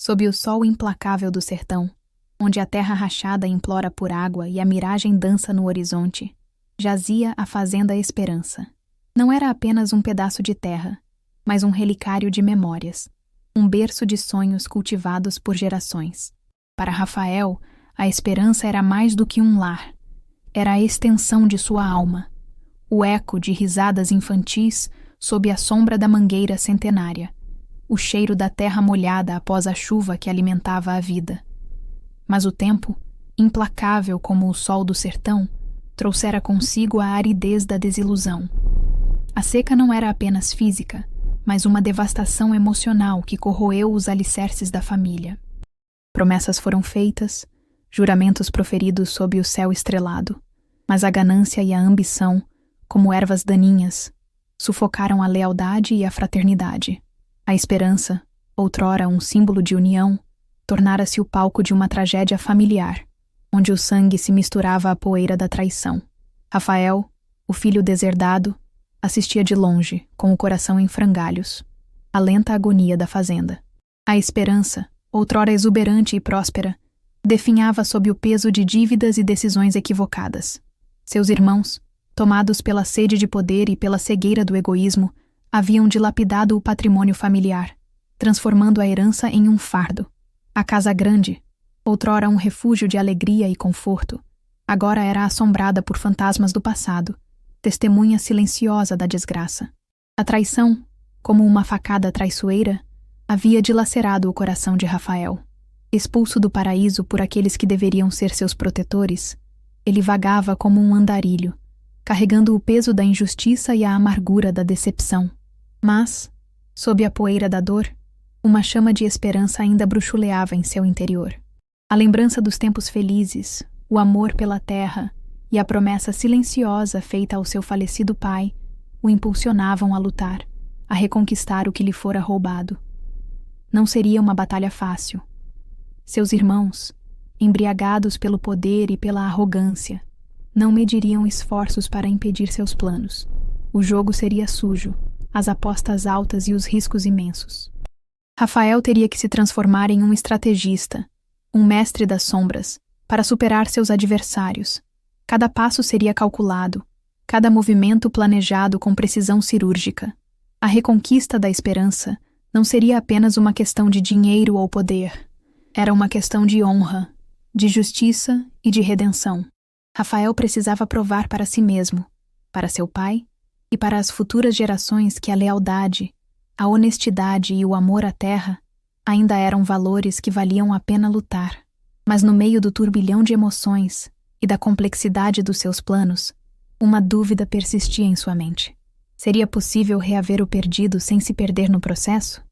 Sob o sol implacável do sertão, onde a terra rachada implora por água e a miragem dança no horizonte, jazia a Fazenda Esperança. Não era apenas um pedaço de terra, mas um relicário de memórias, um berço de sonhos cultivados por gerações. Para Rafael, a esperança era mais do que um lar. Era a extensão de sua alma, o eco de risadas infantis sob a sombra da mangueira centenária, o cheiro da terra molhada após a chuva que alimentava a vida. Mas o tempo, implacável como o sol do sertão, trouxera consigo a aridez da desilusão. A seca não era apenas física, mas uma devastação emocional que corroeu os alicerces da família. Promessas foram feitas, juramentos proferidos sob o céu estrelado, mas a ganância e a ambição, como ervas daninhas, sufocaram a lealdade e a fraternidade. A esperança, outrora um símbolo de união, tornara-se o palco de uma tragédia familiar, onde o sangue se misturava à poeira da traição. Rafael, o filho deserdado, assistia de longe, com o coração em frangalhos, a lenta agonia da fazenda. A esperança, outrora exuberante e próspera, definhava sob o peso de dívidas e decisões equivocadas. Seus irmãos, tomados pela sede de poder e pela cegueira do egoísmo, haviam dilapidado o patrimônio familiar, transformando a herança em um fardo. A casa grande, outrora um refúgio de alegria e conforto, agora era assombrada por fantasmas do passado, testemunha silenciosa da desgraça. A traição, como uma facada traiçoeira, havia dilacerado o coração de Rafael. Expulso do paraíso por aqueles que deveriam ser seus protetores, ele vagava como um andarilho, carregando o peso da injustiça e a amargura da decepção. Mas, sob a poeira da dor, uma chama de esperança ainda bruxuleava em seu interior. A lembrança dos tempos felizes, o amor pela terra e a promessa silenciosa feita ao seu falecido pai o impulsionavam a lutar, a reconquistar o que lhe fora roubado. Não seria uma batalha fácil. Seus irmãos, embriagados pelo poder e pela arrogância, não mediriam esforços para impedir seus planos. O jogo seria sujo, as apostas altas e os riscos imensos. Rafael teria que se transformar em um estrategista, um mestre das sombras, para superar seus adversários. Cada passo seria calculado, cada movimento planejado com precisão cirúrgica. A reconquista da esperança não seria apenas uma questão de dinheiro ou poder. Era uma questão de honra, de justiça e de redenção. Rafael precisava provar para si mesmo, para seu pai e para as futuras gerações que a lealdade, a honestidade e o amor à terra ainda eram valores que valiam a pena lutar. Mas no meio do turbilhão de emoções e da complexidade dos seus planos, uma dúvida persistia em sua mente. Seria possível reaver o perdido sem se perder no processo?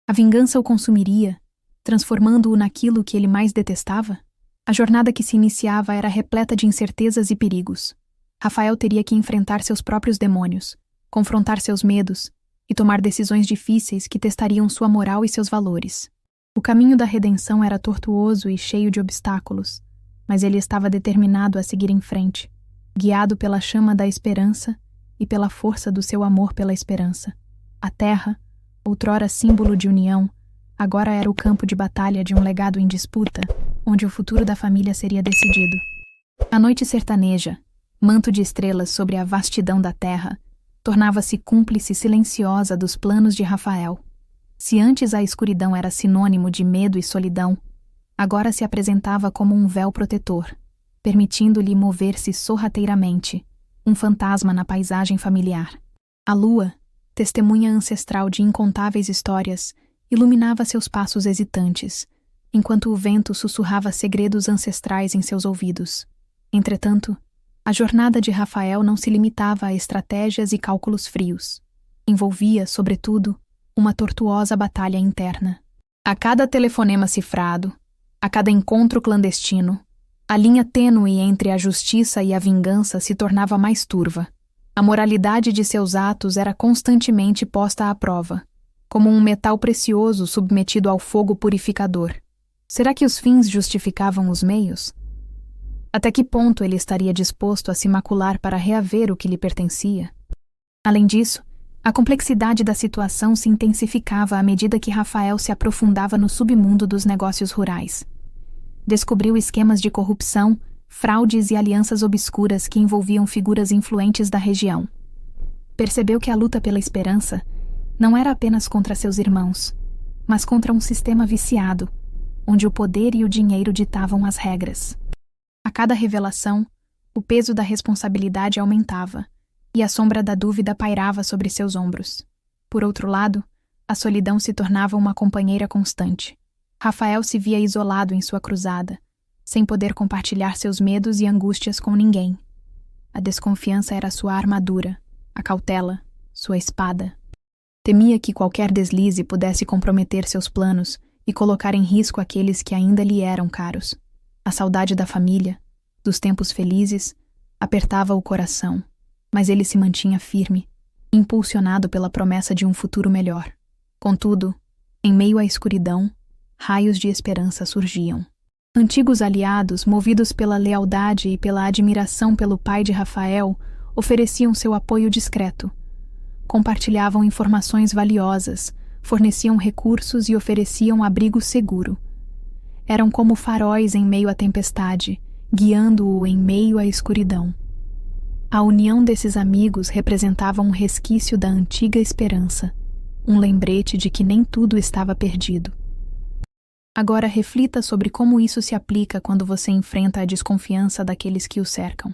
A vingança o consumiria, transformando-o naquilo que ele mais detestava? A jornada que se iniciava era repleta de incertezas e perigos. Rafael teria que enfrentar seus próprios demônios, confrontar seus medos e tomar decisões difíceis que testariam sua moral e seus valores. O caminho da redenção era tortuoso e cheio de obstáculos, mas ele estava determinado a seguir em frente, guiado pela chama da esperança e pela força do seu amor pela esperança. A terra, outrora símbolo de união, agora era o campo de batalha de um legado em disputa, onde o futuro da família seria decidido. A noite sertaneja, manto de estrelas sobre a vastidão da terra, tornava-se cúmplice silenciosa dos planos de Rafael. Se antes a escuridão era sinônimo de medo e solidão, agora se apresentava como um véu protetor, permitindo-lhe mover-se sorrateiramente, um fantasma na paisagem familiar. A lua, testemunha ancestral de incontáveis histórias, iluminava seus passos hesitantes, enquanto o vento sussurrava segredos ancestrais em seus ouvidos. Entretanto, a jornada de Rafael não se limitava a estratégias e cálculos frios. Envolvia, sobretudo, uma tortuosa batalha interna. A cada telefonema cifrado, a cada encontro clandestino, a linha tênue entre a justiça e a vingança se tornava mais turva. A moralidade de seus atos era constantemente posta à prova, como um metal precioso submetido ao fogo purificador. Será que os fins justificavam os meios? Até que ponto ele estaria disposto a se macular para reaver o que lhe pertencia? Além disso, A complexidade da situação se intensificava à medida que Rafael se aprofundava no submundo dos negócios rurais. Descobriu esquemas de corrupção, fraudes e alianças obscuras que envolviam figuras influentes da região. Percebeu que a luta pela esperança não era apenas contra seus irmãos, mas contra um sistema viciado, onde o poder e o dinheiro ditavam as regras. A cada revelação, o peso da responsabilidade aumentava, e a sombra da dúvida pairava sobre seus ombros. Por outro lado, a solidão se tornava uma companheira constante. Rafael se via isolado em sua cruzada, sem poder compartilhar seus medos e angústias com ninguém. A desconfiança era sua armadura, a cautela, sua espada. Temia que qualquer deslize pudesse comprometer seus planos e colocar em risco aqueles que ainda lhe eram caros. A saudade da família, dos tempos felizes, apertava o coração, mas ele se mantinha firme, impulsionado pela promessa de um futuro melhor. Contudo, em meio à escuridão, raios de esperança surgiam. Antigos aliados, movidos pela lealdade e pela admiração pelo pai de Rafael, ofereciam seu apoio discreto. Compartilhavam informações valiosas, forneciam recursos e ofereciam abrigo seguro. Eram como faróis em meio à tempestade, guiando-o em meio à escuridão. A união desses amigos representava um resquício da antiga esperança, um lembrete de que nem tudo estava perdido. Agora reflita sobre como isso se aplica quando você enfrenta a desconfiança daqueles que o cercam.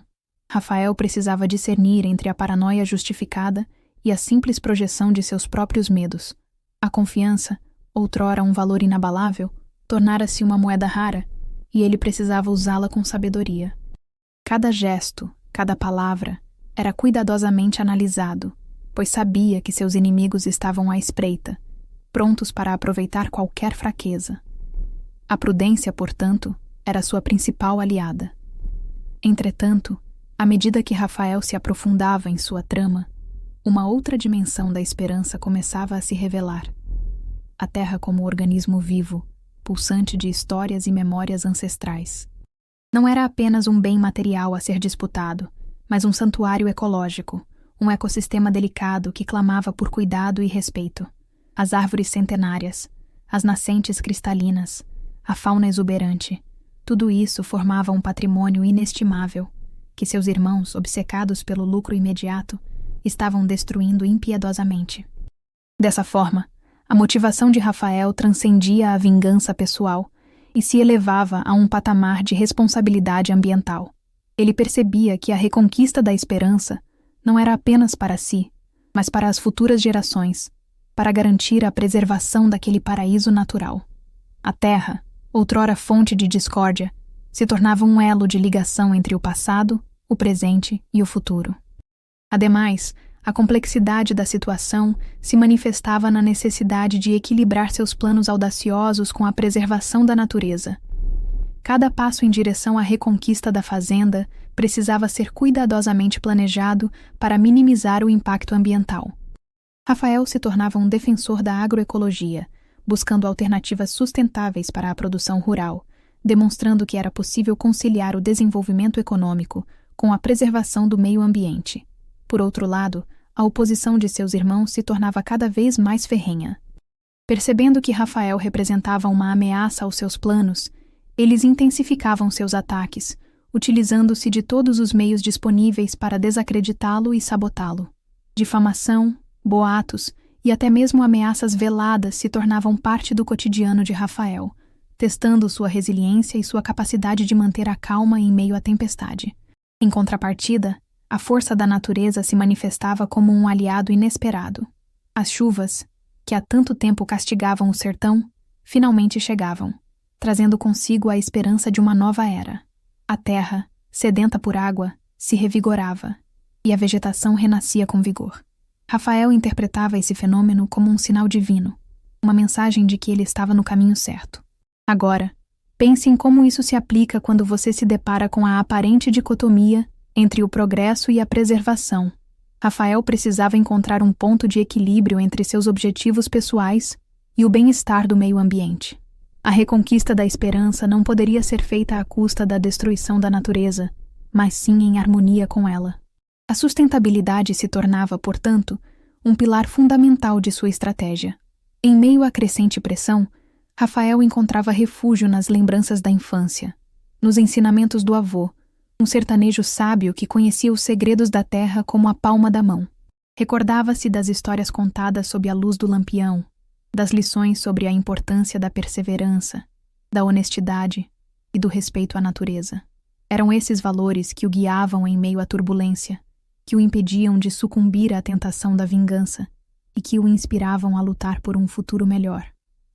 Rafael precisava discernir entre a paranoia justificada e a simples projeção de seus próprios medos. A confiança, outrora um valor inabalável, tornara-se uma moeda rara, e ele precisava usá-la com sabedoria. Cada gesto, cada palavra, era cuidadosamente analisado, pois sabia que seus inimigos estavam à espreita, prontos para aproveitar qualquer fraqueza. A prudência, portanto, era sua principal aliada. Entretanto, à medida que Rafael se aprofundava em sua trama, uma outra dimensão da esperança começava a se revelar. A Terra como organismo vivo, pulsante de histórias e memórias ancestrais. Não era apenas um bem material a ser disputado, mas um santuário ecológico, um ecossistema delicado que clamava por cuidado e respeito. As árvores centenárias, as nascentes cristalinas, a fauna exuberante, tudo isso formava um patrimônio inestimável, que seus irmãos, obcecados pelo lucro imediato, estavam destruindo impiedosamente. Dessa forma, a motivação de Rafael transcendia a vingança pessoal e se elevava a um patamar de responsabilidade ambiental. Ele percebia que a reconquista da esperança não era apenas para si, mas para as futuras gerações, para garantir a preservação daquele paraíso natural. A Terra, outrora fonte de discórdia, se tornava um elo de ligação entre o passado, o presente e o futuro. Ademais, a complexidade da situação se manifestava na necessidade de equilibrar seus planos audaciosos com a preservação da natureza. Cada passo em direção à reconquista da fazenda precisava ser cuidadosamente planejado para minimizar o impacto ambiental. Rafael se tornava um defensor da agroecologia, buscando alternativas sustentáveis para a produção rural, demonstrando que era possível conciliar o desenvolvimento econômico com a preservação do meio ambiente. Por outro lado, a oposição de seus irmãos se tornava cada vez mais ferrenha. Percebendo que Rafael representava uma ameaça aos seus planos, eles intensificavam seus ataques, utilizando-se de todos os meios disponíveis para desacreditá-lo e sabotá-lo. Difamação, boatos e até mesmo ameaças veladas se tornavam parte do cotidiano de Rafael, testando sua resiliência e sua capacidade de manter a calma em meio à tempestade. Em contrapartida, a força da natureza se manifestava como um aliado inesperado. As chuvas, que há tanto tempo castigavam o sertão, finalmente chegavam, trazendo consigo a esperança de uma nova era. A terra, sedenta por água, se revigorava, e a vegetação renascia com vigor. Rafael interpretava esse fenômeno como um sinal divino, uma mensagem de que ele estava no caminho certo. Agora, pense em como isso se aplica quando você se depara com a aparente dicotomia entre o progresso e a preservação. Rafael precisava encontrar um ponto de equilíbrio entre seus objetivos pessoais e o bem-estar do meio ambiente. A reconquista da esperança não poderia ser feita à custa da destruição da natureza, mas sim em harmonia com ela. A sustentabilidade se tornava, portanto, um pilar fundamental de sua estratégia. Em meio à crescente pressão, Rafael encontrava refúgio nas lembranças da infância, nos ensinamentos do avô, um sertanejo sábio que conhecia os segredos da terra como a palma da mão. Recordava-se das histórias contadas sob a luz do lampião, das lições sobre a importância da perseverança, da honestidade e do respeito à natureza. Eram esses valores que o guiavam em meio à turbulência, que o impediam de sucumbir à tentação da vingança e que o inspiravam a lutar por um futuro melhor.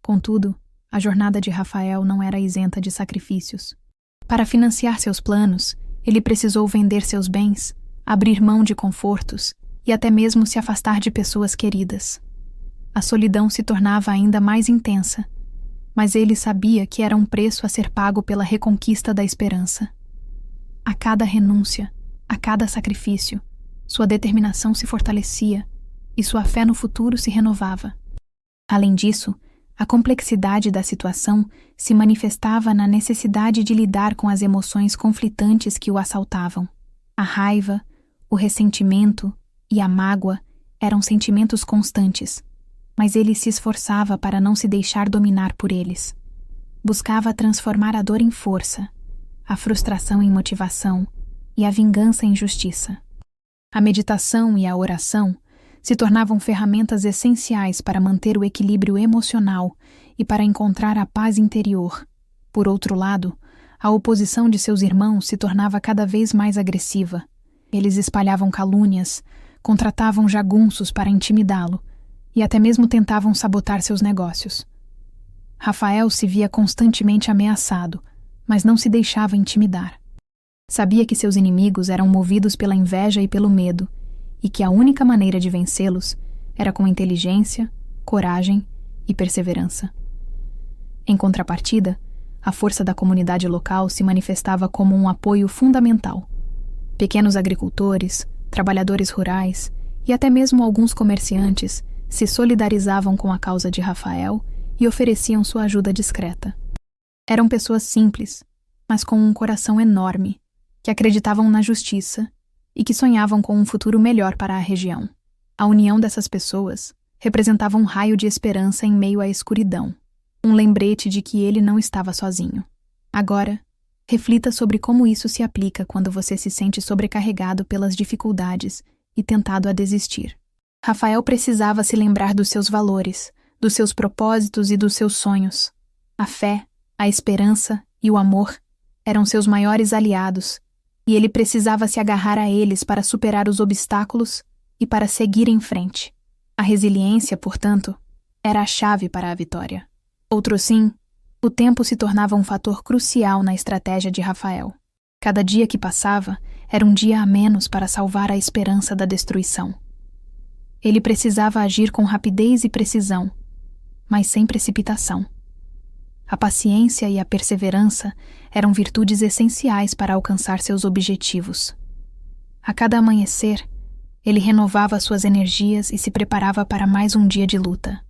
Contudo, a jornada de Rafael não era isenta de sacrifícios. Para financiar seus planos, ele precisou vender seus bens, abrir mão de confortos e até mesmo se afastar de pessoas queridas. A solidão se tornava ainda mais intensa, mas ele sabia que era um preço a ser pago pela reconquista da esperança. A cada renúncia, a cada sacrifício, sua determinação se fortalecia e sua fé no futuro se renovava. Além disso, a complexidade da situação se manifestava na necessidade de lidar com as emoções conflitantes que o assaltavam. A raiva, o ressentimento e a mágoa eram sentimentos constantes, mas ele se esforçava para não se deixar dominar por eles. Buscava transformar a dor em força, a frustração em motivação e a vingança em justiça. A meditação e a oração se tornavam ferramentas essenciais para manter o equilíbrio emocional e para encontrar a paz interior. Por outro lado, a oposição de seus irmãos se tornava cada vez mais agressiva. Eles espalhavam calúnias, contratavam jagunços para intimidá-lo e até mesmo tentavam sabotar seus negócios. Rafael se via constantemente ameaçado, mas não se deixava intimidar. Sabia que seus inimigos eram movidos pela inveja e pelo medo, e que a única maneira de vencê-los era com inteligência, coragem e perseverança. Em contrapartida, a força da comunidade local se manifestava como um apoio fundamental. Pequenos agricultores, trabalhadores rurais e até mesmo alguns comerciantes se solidarizavam com a causa de Rafael e ofereciam sua ajuda discreta. Eram pessoas simples, mas com um coração enorme, que acreditavam na justiça e que sonhavam com um futuro melhor para a região. A união dessas pessoas representava um raio de esperança em meio à escuridão, um lembrete de que ele não estava sozinho. Agora, reflita sobre como isso se aplica quando você se sente sobrecarregado pelas dificuldades e tentado a desistir. Rafael precisava se lembrar dos seus valores, dos seus propósitos e dos seus sonhos. A fé, a esperança e o amor eram seus maiores aliados, e ele precisava se agarrar a eles para superar os obstáculos e para seguir em frente. A resiliência, portanto, era a chave para a vitória. Outrosim, o tempo se tornava um fator crucial na estratégia de Rafael. Cada dia que passava era um dia a menos para salvar a esperança da destruição. Ele precisava agir com rapidez e precisão, mas sem precipitação. A paciência e a perseverança eram virtudes essenciais para alcançar seus objetivos. A cada amanhecer, ele renovava suas energias e se preparava para mais um dia de luta.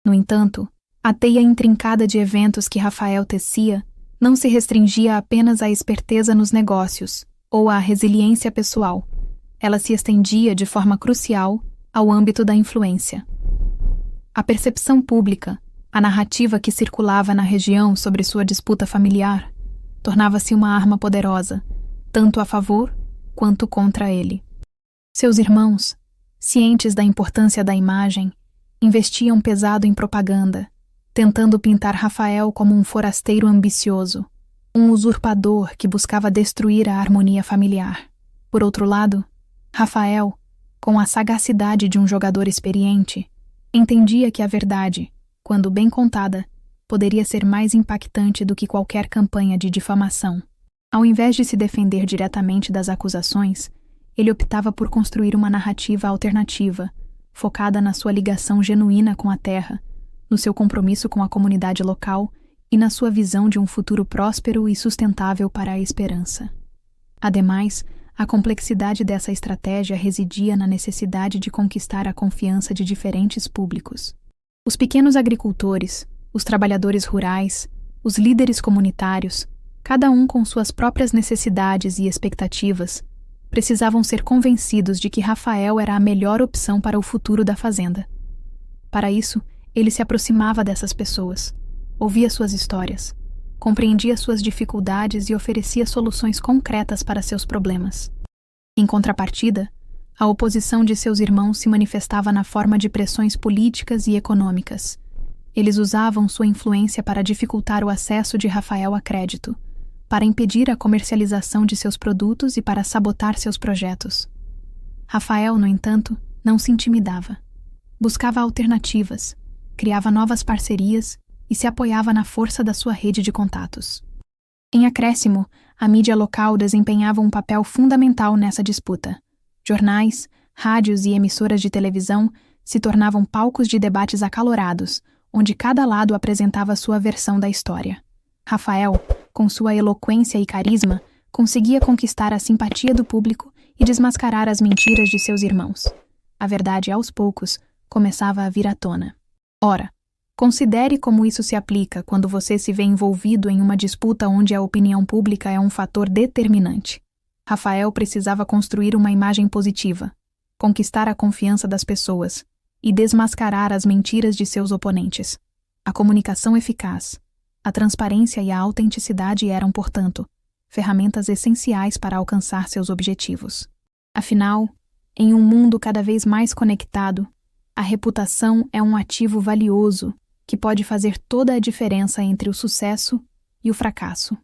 No entanto, a teia intrincada de eventos que Rafael tecia não se restringia apenas à esperteza nos negócios ou à resiliência pessoal. Ela se estendia de forma crucial ao âmbito da influência. A percepção pública, a narrativa que circulava na região sobre sua disputa familiar, tornava-se uma arma poderosa, tanto a favor quanto contra ele. Seus irmãos, cientes da importância da imagem, investiam pesado em propaganda, tentando pintar Rafael como um forasteiro ambicioso, um usurpador que buscava destruir a harmonia familiar. Por outro lado, Rafael, com a sagacidade de um jogador experiente, entendia que a verdade, quando bem contada, poderia ser mais impactante do que qualquer campanha de difamação. Ao invés de se defender diretamente das acusações, ele optava por construir uma narrativa alternativa, focada na sua ligação genuína com a terra, no seu compromisso com a comunidade local e na sua visão de um futuro próspero e sustentável para a esperança. Ademais, a complexidade dessa estratégia residia na necessidade de conquistar a confiança de diferentes públicos. Os pequenos agricultores, os trabalhadores rurais, os líderes comunitários, cada um com suas próprias necessidades e expectativas, precisavam ser convencidos de que Rafael era a melhor opção para o futuro da fazenda. Para isso, ele se aproximava dessas pessoas, ouvia suas histórias, compreendia suas dificuldades e oferecia soluções concretas para seus problemas. Em contrapartida, a oposição de seus irmãos se manifestava na forma de pressões políticas e econômicas. Eles usavam sua influência para dificultar o acesso de Rafael a crédito, para impedir a comercialização de seus produtos e para sabotar seus projetos. Rafael, no entanto, não se intimidava. Buscava alternativas, criava novas parcerias e se apoiava na força da sua rede de contatos. Em acréscimo, a mídia local desempenhava um papel fundamental nessa disputa. Jornais, rádios e emissoras de televisão se tornavam palcos de debates acalorados, onde cada lado apresentava sua versão da história. Rafael, com sua eloquência e carisma, conseguia conquistar a simpatia do público e desmascarar as mentiras de seus irmãos. A verdade, aos poucos, começava a vir à tona. Ora, considere como isso se aplica quando você se vê envolvido em uma disputa onde a opinião pública é um fator determinante. Rafael precisava construir uma imagem positiva, conquistar a confiança das pessoas e desmascarar as mentiras de seus oponentes. A comunicação eficaz, a transparência e a autenticidade eram, portanto, ferramentas essenciais para alcançar seus objetivos. Afinal, em um mundo cada vez mais conectado, a reputação é um ativo valioso que pode fazer toda a diferença entre o sucesso e o fracasso.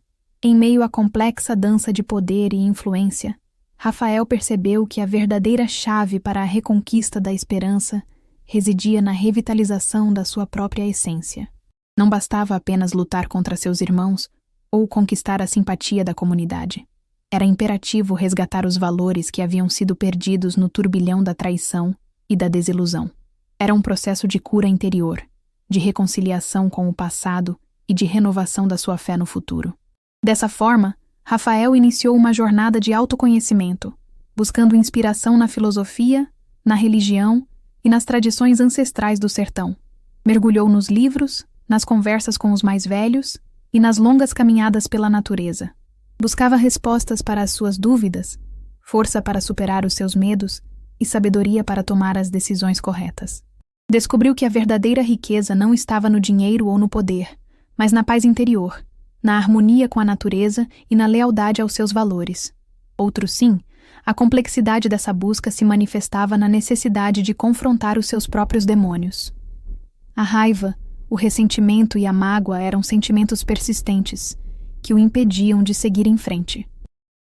Em meio à complexa dança de poder e influência, Rafael percebeu que a verdadeira chave para a reconquista da esperança residia na revitalização da sua própria essência. Não bastava apenas lutar contra seus irmãos ou conquistar a simpatia da comunidade. Era imperativo resgatar os valores que haviam sido perdidos no turbilhão da traição e da desilusão. Era um processo de cura interior, de reconciliação com o passado e de renovação da sua fé no futuro. Dessa forma, Rafael iniciou uma jornada de autoconhecimento, buscando inspiração na filosofia, na religião e nas tradições ancestrais do sertão. Mergulhou nos livros, nas conversas com os mais velhos e nas longas caminhadas pela natureza. Buscava respostas para as suas dúvidas, força para superar os seus medos e sabedoria para tomar as decisões corretas. Descobriu que a verdadeira riqueza não estava no dinheiro ou no poder, mas na paz interior, na harmonia com a natureza e na lealdade aos seus valores. Outro sim, a complexidade dessa busca se manifestava na necessidade de confrontar os seus próprios demônios. A raiva, o ressentimento e a mágoa eram sentimentos persistentes, que o impediam de seguir em frente.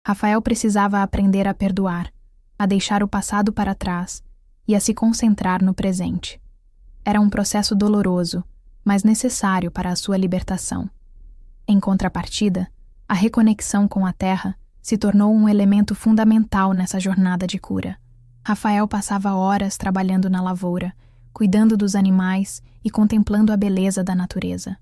Rafael precisava aprender a perdoar, a deixar o passado para trás e a se concentrar no presente. Era um processo doloroso, mas necessário para a sua libertação. Em contrapartida, a reconexão com a terra se tornou um elemento fundamental nessa jornada de cura. Rafael passava horas trabalhando na lavoura, cuidando dos animais e contemplando a beleza da natureza.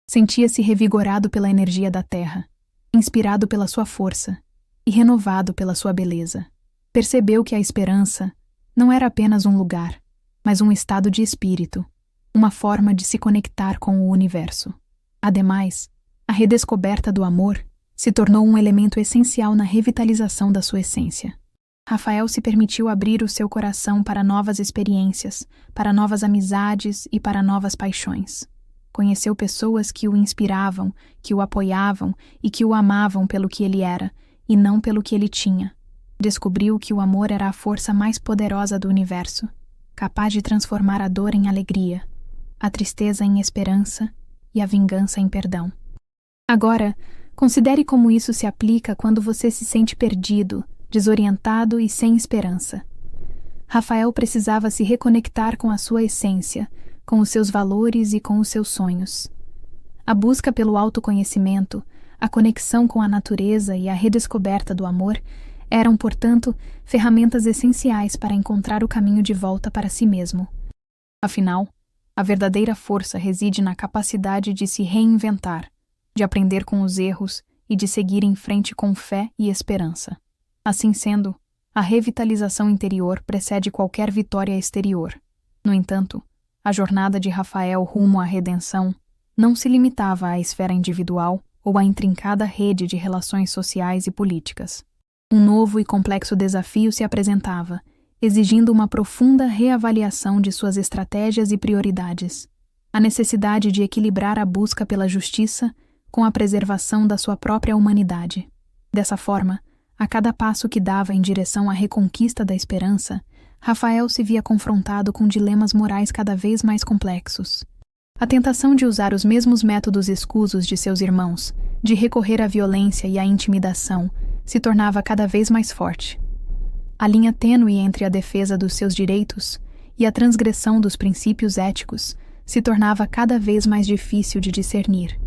Sentia-se revigorado pela energia da terra, inspirado pela sua força e renovado pela sua beleza. Percebeu que a esperança não era apenas um lugar, mas um estado de espírito, uma forma de se conectar com o universo. Ademais, a redescoberta do amor se tornou um elemento essencial na revitalização da sua essência. Rafael se permitiu abrir o seu coração para novas experiências, para novas amizades e para novas paixões. Conheceu pessoas que o inspiravam, que o apoiavam e que o amavam pelo que ele era, e não pelo que ele tinha. Descobriu que o amor era a força mais poderosa do universo, capaz de transformar a dor em alegria, a tristeza em esperança e a vingança em perdão. Agora, considere como isso se aplica quando você se sente perdido, desorientado e sem esperança. Rafael precisava se reconectar com a sua essência, com os seus valores e com os seus sonhos. A busca pelo autoconhecimento, a conexão com a natureza e a redescoberta do amor eram, portanto, ferramentas essenciais para encontrar o caminho de volta para si mesmo. Afinal, a verdadeira força reside na capacidade de se reinventar, de aprender com os erros e de seguir em frente com fé e esperança. Assim sendo, a revitalização interior precede qualquer vitória exterior. No entanto, a jornada de Rafael rumo à redenção não se limitava à esfera individual ou à intrincada rede de relações sociais e políticas. Um novo e complexo desafio se apresentava, exigindo uma profunda reavaliação de suas estratégias e prioridades. A necessidade de equilibrar a busca pela justiça com a preservação da sua própria humanidade. Dessa forma, a cada passo que dava em direção à reconquista da esperança, Rafael se via confrontado com dilemas morais cada vez mais complexos. A tentação de usar os mesmos métodos escusos de seus irmãos, de recorrer à violência e à intimidação, se tornava cada vez mais forte. A linha tênue entre a defesa dos seus direitos e a transgressão dos princípios éticos se tornava cada vez mais difícil de discernir.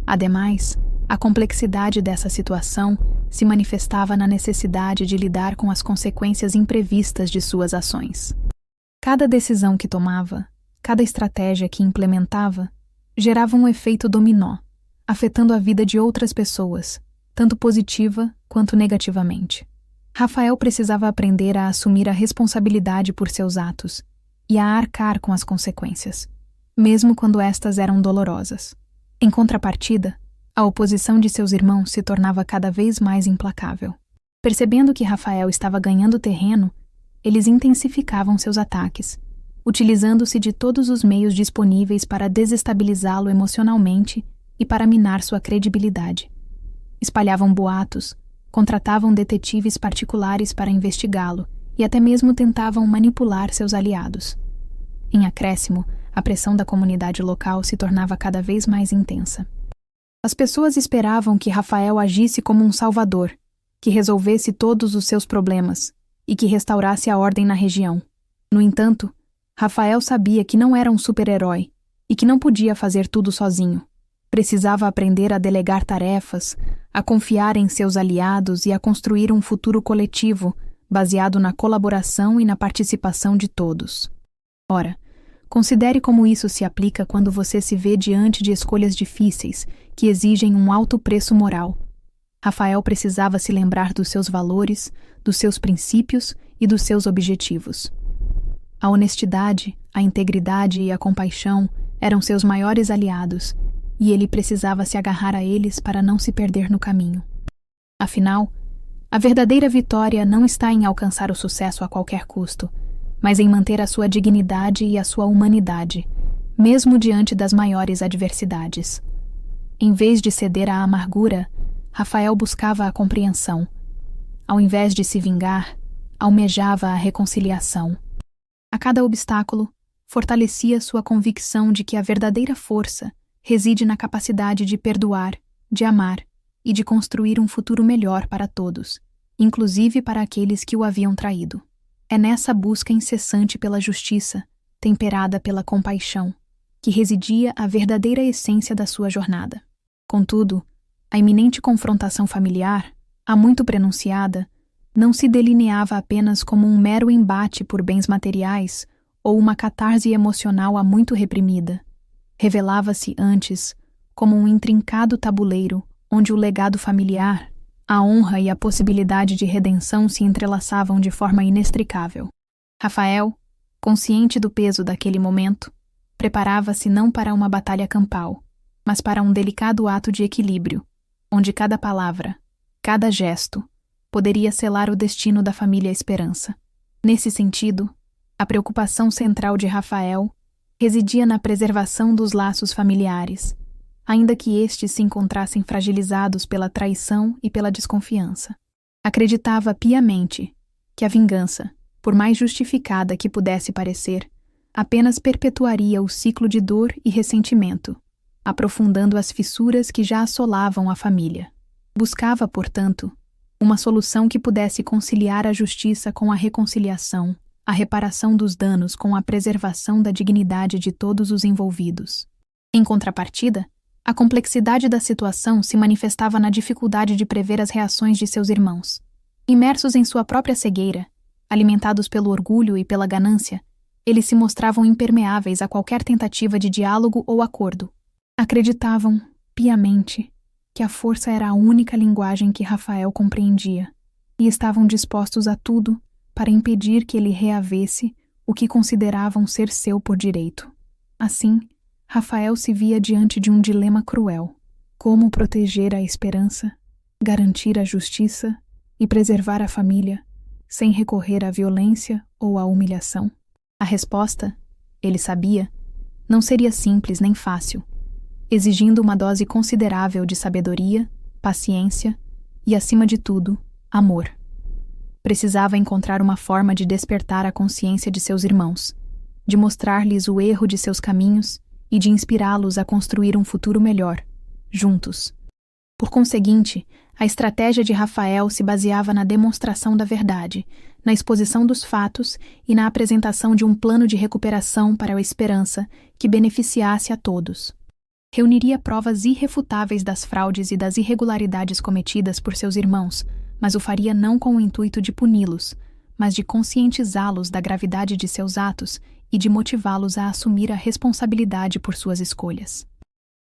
Ademais, a complexidade dessa situação se manifestava na necessidade de lidar com as consequências imprevistas de suas ações. Cada decisão que tomava, cada estratégia que implementava, gerava um efeito dominó, afetando a vida de outras pessoas, tanto positiva quanto negativamente. Rafael precisava aprender a assumir a responsabilidade por seus atos e a arcar com as consequências, mesmo quando estas eram dolorosas. Em contrapartida, a oposição de seus irmãos se tornava cada vez mais implacável. Percebendo que Rafael estava ganhando terreno, eles intensificavam seus ataques, utilizando-se de todos os meios disponíveis para desestabilizá-lo emocionalmente e para minar sua credibilidade. Espalhavam boatos, contratavam detetives particulares para investigá-lo e até mesmo tentavam manipular seus aliados. Em acréscimo, a pressão da comunidade local se tornava cada vez mais intensa. As pessoas esperavam que Rafael agisse como um salvador, que resolvesse todos os seus problemas e que restaurasse a ordem na região. No entanto, Rafael sabia que não era um super-herói e que não podia fazer tudo sozinho. Precisava aprender a delegar tarefas, a confiar em seus aliados e a construir um futuro coletivo baseado na colaboração e na participação de todos. Ora, considere como isso se aplica quando você se vê diante de escolhas difíceis que exigem um alto preço moral. Rafael precisava se lembrar dos seus valores, dos seus princípios e dos seus objetivos. A honestidade, a integridade e a compaixão eram seus maiores aliados, e ele precisava se agarrar a eles para não se perder no caminho. Afinal, a verdadeira vitória não está em alcançar o sucesso a qualquer custo, mas em manter a sua dignidade e a sua humanidade, mesmo diante das maiores adversidades. Em vez de ceder à amargura, Rafael buscava a compreensão. Ao invés de se vingar, almejava a reconciliação. A cada obstáculo, fortalecia sua convicção de que a verdadeira força reside na capacidade de perdoar, de amar e de construir um futuro melhor para todos, inclusive para aqueles que o haviam traído. É nessa busca incessante pela justiça, temperada pela compaixão, que residia a verdadeira essência da sua jornada. Contudo, a iminente confrontação familiar, há muito prenunciada, não se delineava apenas como um mero embate por bens materiais ou uma catarse emocional há muito reprimida. Revelava-se antes como um intrincado tabuleiro onde o legado familiar, a honra e a possibilidade de redenção se entrelaçavam de forma inextricável. Rafael, consciente do peso daquele momento, preparava-se não para uma batalha campal, mas para um delicado ato de equilíbrio, onde cada palavra, cada gesto, poderia selar o destino da família Esperança. Nesse sentido, a preocupação central de Rafael residia na preservação dos laços familiares, ainda que estes se encontrassem fragilizados pela traição e pela desconfiança. Acreditava piamente que a vingança, por mais justificada que pudesse parecer, apenas perpetuaria o ciclo de dor e ressentimento, aprofundando as fissuras que já assolavam a família. Buscava, portanto, uma solução que pudesse conciliar a justiça com a reconciliação, a reparação dos danos com a preservação da dignidade de todos os envolvidos. Em contrapartida, a complexidade da situação se manifestava na dificuldade de prever as reações de seus irmãos. Imersos em sua própria cegueira, alimentados pelo orgulho e pela ganância, eles se mostravam impermeáveis a qualquer tentativa de diálogo ou acordo. Acreditavam, piamente, que a força era a única linguagem que Rafael compreendia, e estavam dispostos a tudo para impedir que ele reavesse o que consideravam ser seu por direito. Assim, Rafael se via diante de um dilema cruel: como proteger a esperança, garantir a justiça e preservar a família, sem recorrer à violência ou à humilhação? A resposta, ele sabia, não seria simples nem fácil, exigindo uma dose considerável de sabedoria, paciência e, acima de tudo, amor. Precisava encontrar uma forma de despertar a consciência de seus irmãos, de mostrar-lhes o erro de seus caminhos e de inspirá-los a construir um futuro melhor, juntos. Por conseguinte, a estratégia de Rafael se baseava na demonstração da verdade, na exposição dos fatos e na apresentação de um plano de recuperação para a esperança que beneficiasse a todos. Reuniria provas irrefutáveis das fraudes e das irregularidades cometidas por seus irmãos, mas o faria não com o intuito de puni-los, mas de conscientizá-los da gravidade de seus atos e de motivá-los a assumir a responsabilidade por suas escolhas.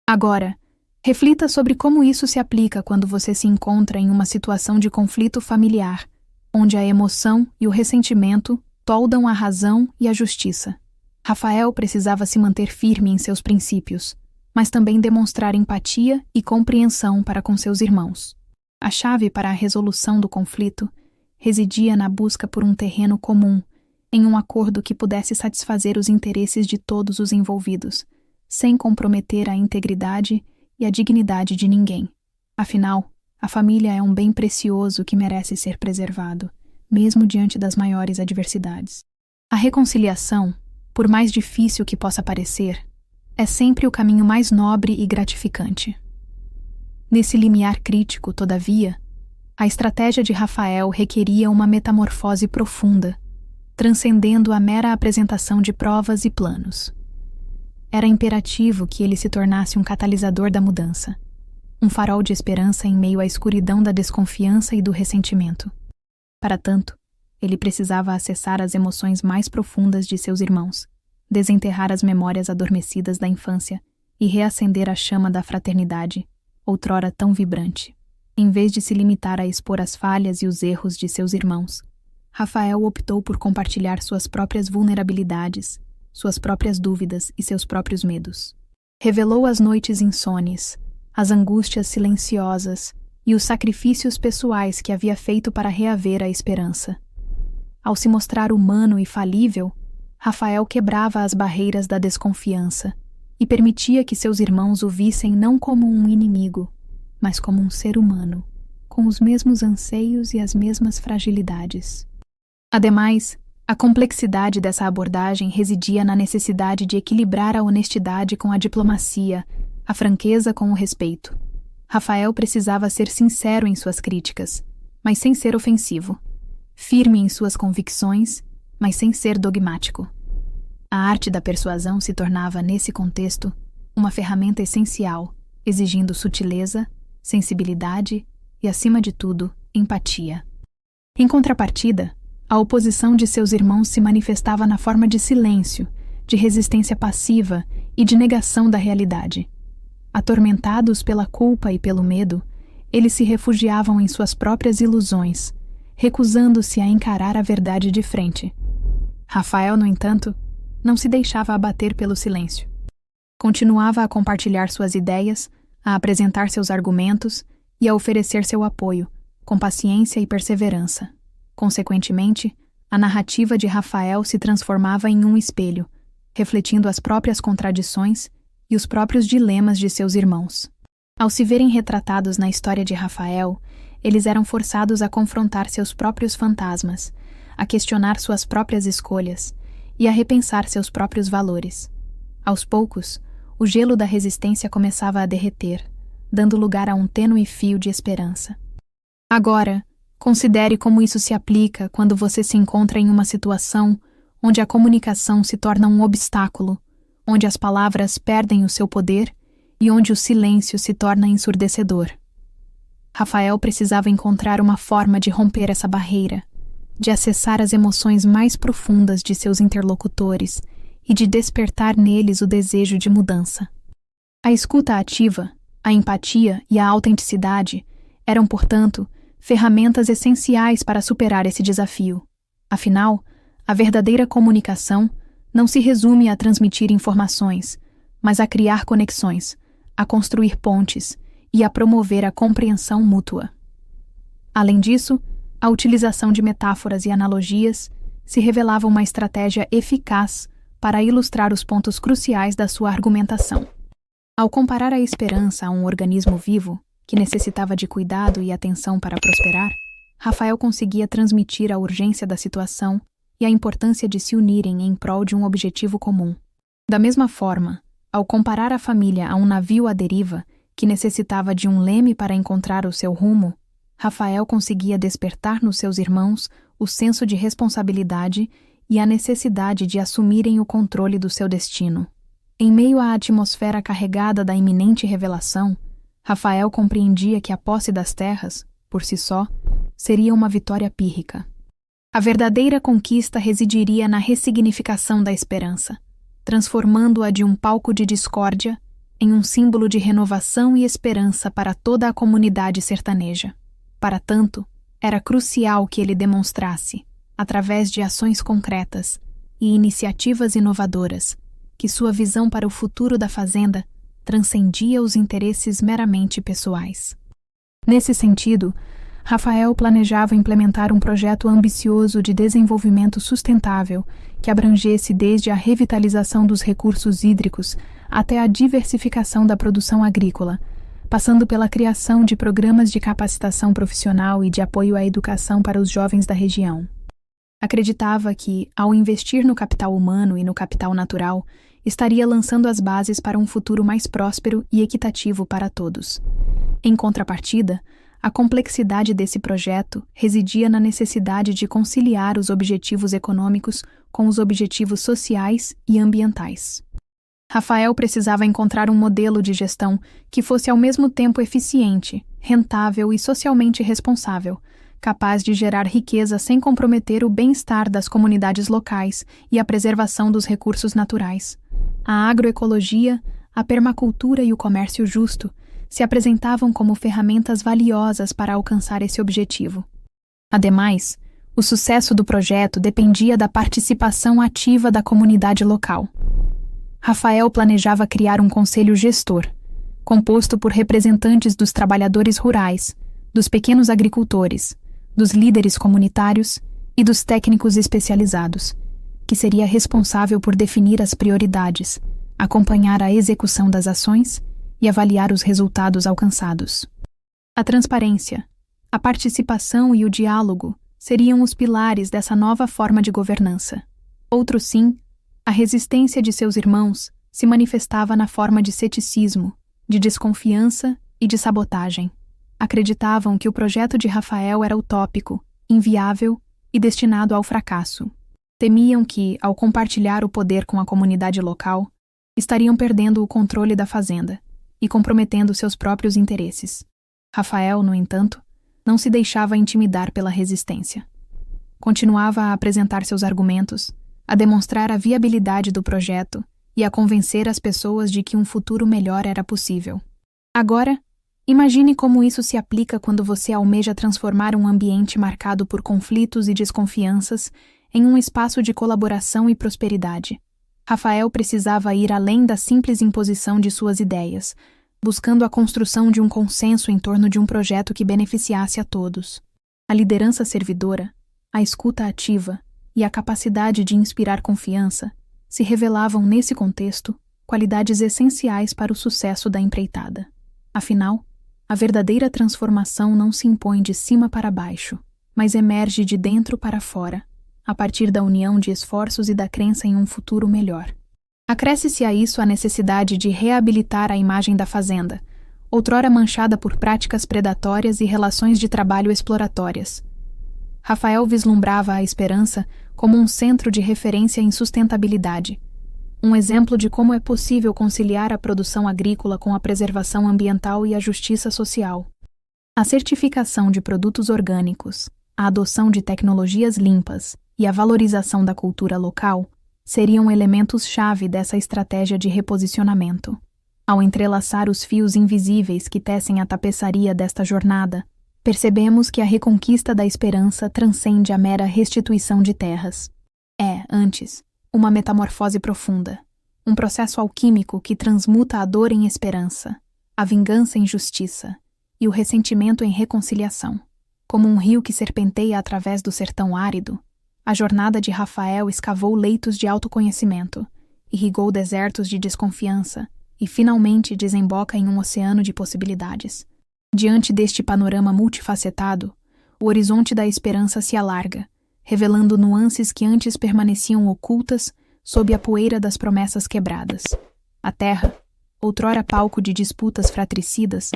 Agora, reflita sobre como isso se aplica quando você se encontra em uma situação de conflito familiar, onde a emoção e o ressentimento toldam a razão e a justiça. Rafael precisava se manter firme em seus princípios, mas também demonstrar empatia e compreensão para com seus irmãos. A chave para a resolução do conflito residia na busca por um terreno comum, em um acordo que pudesse satisfazer os interesses de todos os envolvidos, sem comprometer a integridade e a dignidade de ninguém. Afinal, a família é um bem precioso que merece ser preservado, mesmo diante das maiores adversidades. A reconciliação, por mais difícil que possa parecer, é sempre o caminho mais nobre e gratificante. Nesse limiar crítico, todavia, a estratégia de Rafael requeria uma metamorfose profunda, transcendendo a mera apresentação de provas e planos. Era imperativo que ele se tornasse um catalisador da mudança, um farol de esperança em meio à escuridão da desconfiança e do ressentimento. Para tanto, ele precisava acessar as emoções mais profundas de seus irmãos, desenterrar as memórias adormecidas da infância e reacender a chama da fraternidade, outrora tão vibrante. Em vez de se limitar a expor as falhas e os erros de seus irmãos, Rafael optou por compartilhar suas próprias vulnerabilidades, suas próprias dúvidas e seus próprios medos. Revelou as noites insones, as angústias silenciosas e os sacrifícios pessoais que havia feito para reaver a esperança. Ao se mostrar humano e falível, Rafael quebrava as barreiras da desconfiança e permitia que seus irmãos o vissem não como um inimigo, mas como um ser humano, com os mesmos anseios e as mesmas fragilidades. Ademais, a complexidade dessa abordagem residia na necessidade de equilibrar a honestidade com a diplomacia, a franqueza com o respeito. Rafael precisava ser sincero em suas críticas, mas sem ser ofensivo. Firme em suas convicções, mas sem ser dogmático. A arte da persuasão se tornava, nesse contexto, uma ferramenta essencial, exigindo sutileza, sensibilidade e, acima de tudo, empatia. Em contrapartida, a oposição de seus irmãos se manifestava na forma de silêncio, de resistência passiva e de negação da realidade. Atormentados pela culpa e pelo medo, eles se refugiavam em suas próprias ilusões, recusando-se a encarar a verdade de frente. Rafael, no entanto, não se deixava abater pelo silêncio. Continuava a compartilhar suas ideias, a apresentar seus argumentos e a oferecer seu apoio, com paciência e perseverança. Consequentemente, a narrativa de Rafael se transformava em um espelho, refletindo as próprias contradições e os próprios dilemas de seus irmãos. Ao se verem retratados na história de Rafael, eles eram forçados a confrontar seus próprios fantasmas, a questionar suas próprias escolhas e a repensar seus próprios valores. Aos poucos, o gelo da resistência começava a derreter, dando lugar a um tênue fio de esperança. Agora, considere como isso se aplica quando você se encontra em uma situação onde a comunicação se torna um obstáculo, onde as palavras perdem o seu poder e onde o silêncio se torna ensurdecedor. Rafael precisava encontrar uma forma de romper essa barreira, de acessar as emoções mais profundas de seus interlocutores e de despertar neles o desejo de mudança. A escuta ativa, a empatia e a autenticidade eram, portanto, ferramentas essenciais para superar esse desafio. Afinal, a verdadeira comunicação não se resume a transmitir informações, mas a criar conexões, a construir pontes e a promover a compreensão mútua. Além disso, A utilização de metáforas e analogias se revelava uma estratégia eficaz para ilustrar os pontos cruciais da sua argumentação. Ao comparar a esperança a um organismo vivo, que necessitava de cuidado e atenção para prosperar, Rafael conseguia transmitir a urgência da situação e a importância de se unirem em prol de um objetivo comum. Da mesma forma, ao comparar a família a um navio à deriva, que necessitava de um leme para encontrar o seu rumo, Rafael conseguia despertar nos seus irmãos o senso de responsabilidade e a necessidade de assumirem o controle do seu destino. Em meio à atmosfera carregada da iminente revelação, Rafael compreendia que a posse das terras, por si só, seria uma vitória pírrica. A verdadeira conquista residiria na ressignificação da esperança, transformando-a de um palco de discórdia em um símbolo de renovação e esperança para toda a comunidade sertaneja. Para tanto, era crucial que ele demonstrasse, através de ações concretas e iniciativas inovadoras, que sua visão para o futuro da fazenda transcendia os interesses meramente pessoais. Nesse sentido, Rafael planejava implementar um projeto ambicioso de desenvolvimento sustentável que abrangesse desde a revitalização dos recursos hídricos até a diversificação da produção agrícola, passando pela criação de programas de capacitação profissional e de apoio à educação para os jovens da região. Acreditava que, ao investir no capital humano e no capital natural, estaria lançando as bases para um futuro mais próspero e equitativo para todos. Em contrapartida, a complexidade desse projeto residia na necessidade de conciliar os objetivos econômicos com os objetivos sociais e ambientais. Rafael precisava encontrar um modelo de gestão que fosse ao mesmo tempo eficiente, rentável e socialmente responsável, capaz de gerar riqueza sem comprometer o bem-estar das comunidades locais e a preservação dos recursos naturais. A agroecologia, a permacultura e o comércio justo se apresentavam como ferramentas valiosas para alcançar esse objetivo. Ademais, o sucesso do projeto dependia da participação ativa da comunidade local. Rafael planejava criar um conselho gestor, composto por representantes dos trabalhadores rurais, dos pequenos agricultores, dos líderes comunitários e dos técnicos especializados, que seria responsável por definir as prioridades, acompanhar a execução das ações e avaliar os resultados alcançados. A transparência, a participação e o diálogo seriam os pilares dessa nova forma de governança. Outro sim, a resistência de seus irmãos se manifestava na forma de ceticismo, de desconfiança e de sabotagem. Acreditavam que o projeto de Rafael era utópico, inviável e destinado ao fracasso. Temiam que, ao compartilhar o poder com a comunidade local, estariam perdendo o controle da fazenda e comprometendo seus próprios interesses. Rafael, no entanto, não se deixava intimidar pela resistência. Continuava a apresentar seus argumentos, a demonstrar a viabilidade do projeto e a convencer as pessoas de que um futuro melhor era possível. Agora, imagine como isso se aplica quando você almeja transformar um ambiente marcado por conflitos e desconfianças em um espaço de colaboração e prosperidade. Rafael precisava ir além da simples imposição de suas ideias, buscando a construção de um consenso em torno de um projeto que beneficiasse a todos. A liderança servidora, a escuta ativa e a capacidade de inspirar confiança se revelavam, nesse contexto, qualidades essenciais para o sucesso da empreitada. Afinal, a verdadeira transformação não se impõe de cima para baixo, mas emerge de dentro para fora, a partir da união de esforços e da crença em um futuro melhor. Acresce-se a isso a necessidade de reabilitar a imagem da fazenda, outrora manchada por práticas predatórias e relações de trabalho exploratórias. Rafael vislumbrava a esperança como um centro de referência em sustentabilidade, um exemplo de como é possível conciliar a produção agrícola com a preservação ambiental e a justiça social. A certificação de produtos orgânicos, a adoção de tecnologias limpas e a valorização da cultura local seriam elementos-chave dessa estratégia de reposicionamento. Ao entrelaçar os fios invisíveis que tecem a tapeçaria desta jornada, percebemos que a reconquista da esperança transcende a mera restituição de terras. É, antes, uma metamorfose profunda, um processo alquímico que transmuta a dor em esperança, a vingança em justiça e o ressentimento em reconciliação. Como um rio que serpenteia através do sertão árido, a jornada de Rafael escavou leitos de autoconhecimento, irrigou desertos de desconfiança e finalmente desemboca em um oceano de possibilidades. Diante deste panorama multifacetado, o horizonte da esperança se alarga, revelando nuances que antes permaneciam ocultas sob a poeira das promessas quebradas. A Terra, outrora palco de disputas fratricidas,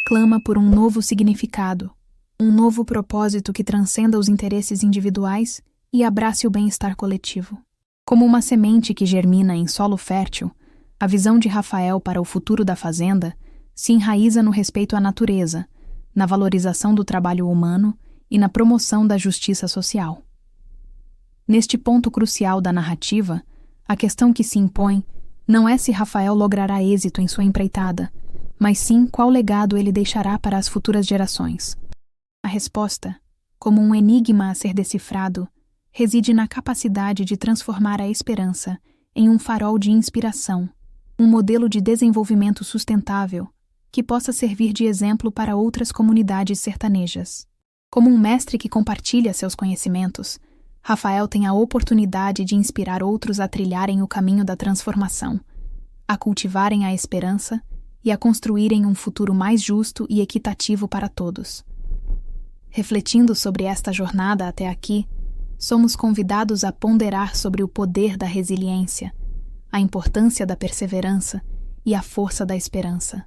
clama por um novo significado, um novo propósito que transcenda os interesses individuais e abrace o bem-estar coletivo. Como uma semente que germina em solo fértil, a visão de Rafael para o futuro da fazenda se enraiza no respeito à natureza, na valorização do trabalho humano e na promoção da justiça social. Neste ponto crucial da narrativa, a questão que se impõe não é se Rafael logrará êxito em sua empreitada, mas sim qual legado ele deixará para as futuras gerações. A resposta, como um enigma a ser decifrado, reside na capacidade de transformar a esperança em um farol de inspiração, um modelo de desenvolvimento sustentável que possa servir de exemplo para outras comunidades sertanejas. Como um mestre que compartilha seus conhecimentos, Rafael tem a oportunidade de inspirar outros a trilharem o caminho da transformação, a cultivarem a esperança e a construírem um futuro mais justo e equitativo para todos. Refletindo sobre esta jornada até aqui, somos convidados a ponderar sobre o poder da resiliência, a importância da perseverança e a força da esperança.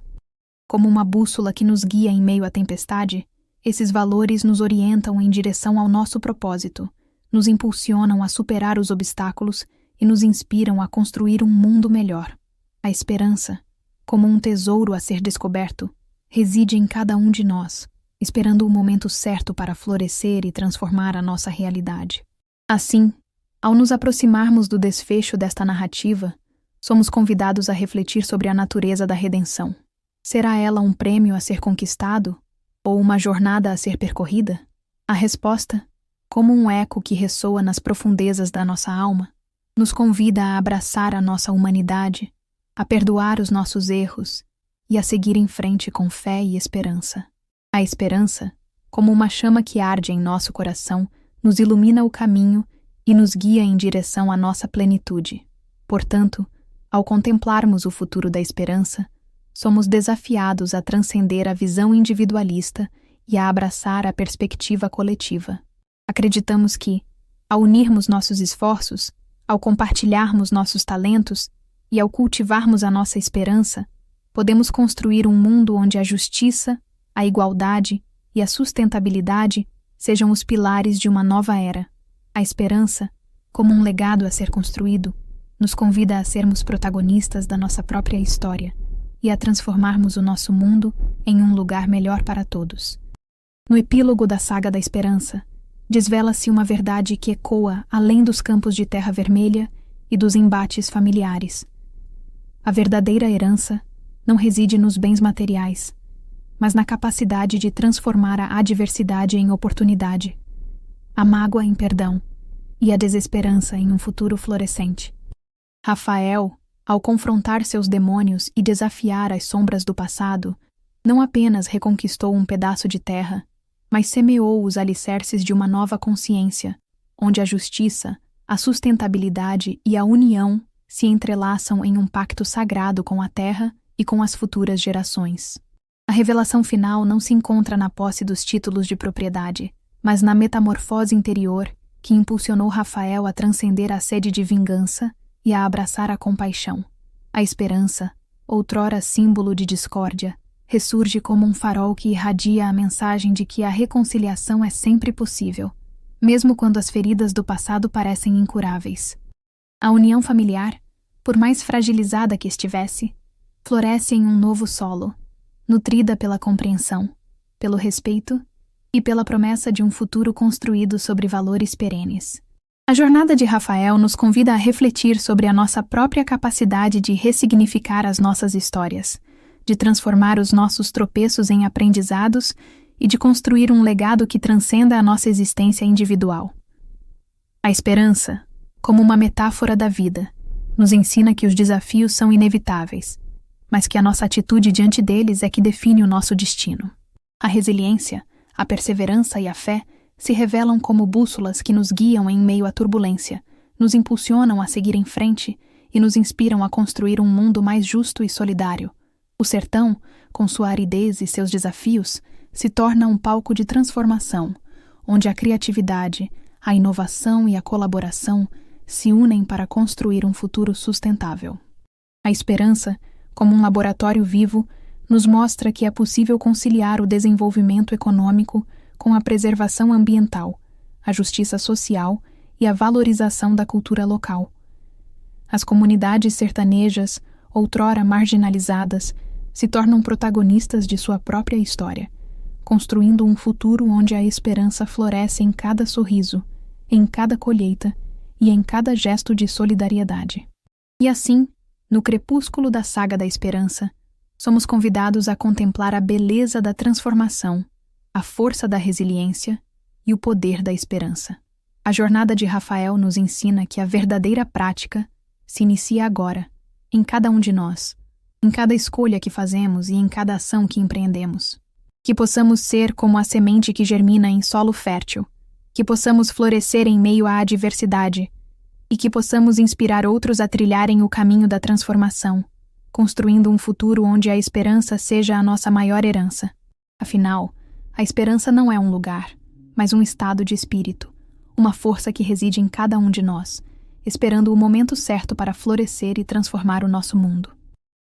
Como uma bússola que nos guia em meio à tempestade, esses valores nos orientam em direção ao nosso propósito, nos impulsionam a superar os obstáculos e nos inspiram a construir um mundo melhor. A esperança, como um tesouro a ser descoberto, reside em cada um de nós, esperando o momento certo para florescer e transformar a nossa realidade. Assim, ao nos aproximarmos do desfecho desta narrativa, somos convidados a refletir sobre a natureza da redenção. Será ela um prêmio a ser conquistado ou uma jornada a ser percorrida? A resposta, como um eco que ressoa nas profundezas da nossa alma, nos convida a abraçar a nossa humanidade, a perdoar os nossos erros e a seguir em frente com fé e esperança. A esperança, como uma chama que arde em nosso coração, nos ilumina o caminho e nos guia em direção à nossa plenitude. Portanto, ao contemplarmos o futuro da esperança, somos desafiados a transcender a visão individualista e a abraçar a perspectiva coletiva. Acreditamos que, ao unirmos nossos esforços, ao compartilharmos nossos talentos e ao cultivarmos a nossa esperança, podemos construir um mundo onde a justiça, a igualdade e a sustentabilidade sejam os pilares de uma nova era. A esperança, como um legado a ser construído, nos convida a sermos protagonistas da nossa própria história e a transformarmos o nosso mundo em um lugar melhor para todos. No epílogo da saga da esperança, desvela-se uma verdade que ecoa além dos campos de terra vermelha e dos embates familiares. A verdadeira herança não reside nos bens materiais, mas na capacidade de transformar a adversidade em oportunidade, a mágoa em perdão e a desesperança em um futuro florescente. Rafael, ao confrontar seus demônios e desafiar as sombras do passado, não apenas reconquistou um pedaço de terra, mas semeou os alicerces de uma nova consciência, onde a justiça, a sustentabilidade e a união se entrelaçam em um pacto sagrado com a terra e com as futuras gerações. A revelação final não se encontra na posse dos títulos de propriedade, mas na metamorfose interior que impulsionou Rafael a transcender a sede de vingança e a abraçar a compaixão. A esperança, outrora símbolo de discórdia, ressurge como um farol que irradia a mensagem de que a reconciliação é sempre possível, mesmo quando as feridas do passado parecem incuráveis. A união familiar, por mais fragilizada que estivesse, floresce em um novo solo, nutrida pela compreensão, pelo respeito e pela promessa de um futuro construído sobre valores perenes. A jornada de Rafael nos convida a refletir sobre a nossa própria capacidade de ressignificar as nossas histórias, de transformar os nossos tropeços em aprendizados e de construir um legado que transcenda a nossa existência individual. A esperança, como uma metáfora da vida, nos ensina que os desafios são inevitáveis, mas que a nossa atitude diante deles é que define o nosso destino. A resiliência, A perseverança e a fé se revelam como bússolas que nos guiam em meio à turbulência, nos impulsionam a seguir em frente e nos inspiram a construir um mundo mais justo e solidário. O sertão, com sua aridez e seus desafios, se torna um palco de transformação, onde a criatividade, a inovação e a colaboração se unem para construir um futuro sustentável. A esperança, como um laboratório vivo, nos mostra que é possível conciliar o desenvolvimento econômico com a preservação ambiental, a justiça social e a valorização da cultura local. As comunidades sertanejas, outrora marginalizadas, se tornam protagonistas de sua própria história, construindo um futuro onde a esperança floresce em cada sorriso, em cada colheita e em cada gesto de solidariedade. E assim, no crepúsculo da saga da esperança, somos convidados a contemplar a beleza da transformação, a força da resiliência e o poder da esperança. A jornada de Rafael nos ensina que a verdadeira prática se inicia agora, em cada um de nós, em cada escolha que fazemos e em cada ação que empreendemos. Que possamos ser como a semente que germina em solo fértil, que possamos florescer em meio à adversidade e que possamos inspirar outros a trilharem o caminho da transformação, construindo um futuro onde a esperança seja a nossa maior herança. Afinal, a esperança não é um lugar, mas um estado de espírito, uma força que reside em cada um de nós, esperando o momento certo para florescer e transformar o nosso mundo.